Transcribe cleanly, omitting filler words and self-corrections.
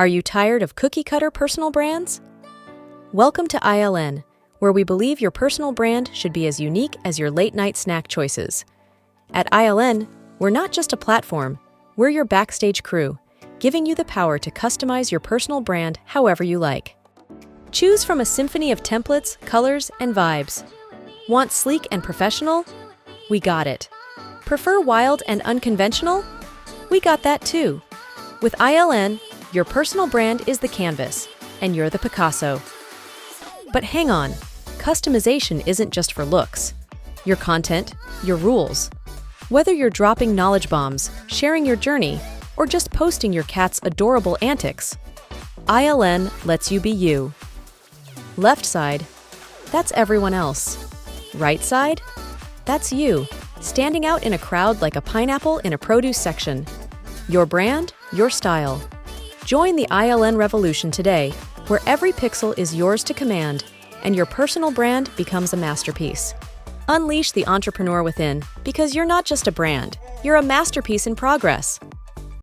Are you tired of cookie-cutter personal brands? Welcome to ILN, where we believe your personal brand should be as unique as your late-night snack choices. At ILN, we're not just a platform, we're your backstage crew, giving you the power to customize your personal brand however you like. Choose from a symphony of templates, colors, and vibes. Want sleek and professional? We got it. Prefer wild and unconventional? We got that too. With ILN, your personal brand is the canvas, and you're the Picasso. But hang on, customization isn't just for looks. Your content, your rules. Whether you're dropping knowledge bombs, sharing your journey, or just posting your cat's adorable antics, ILN lets you be you. Left side, that's everyone else. Right side, that's you, standing out in a crowd like a pineapple in a produce section. Your brand, your style. Join the ILN revolution today, where every pixel is yours to command, and your personal brand becomes a masterpiece. Unleash the entrepreneur within, because you're not just a brand, you're a masterpiece in progress.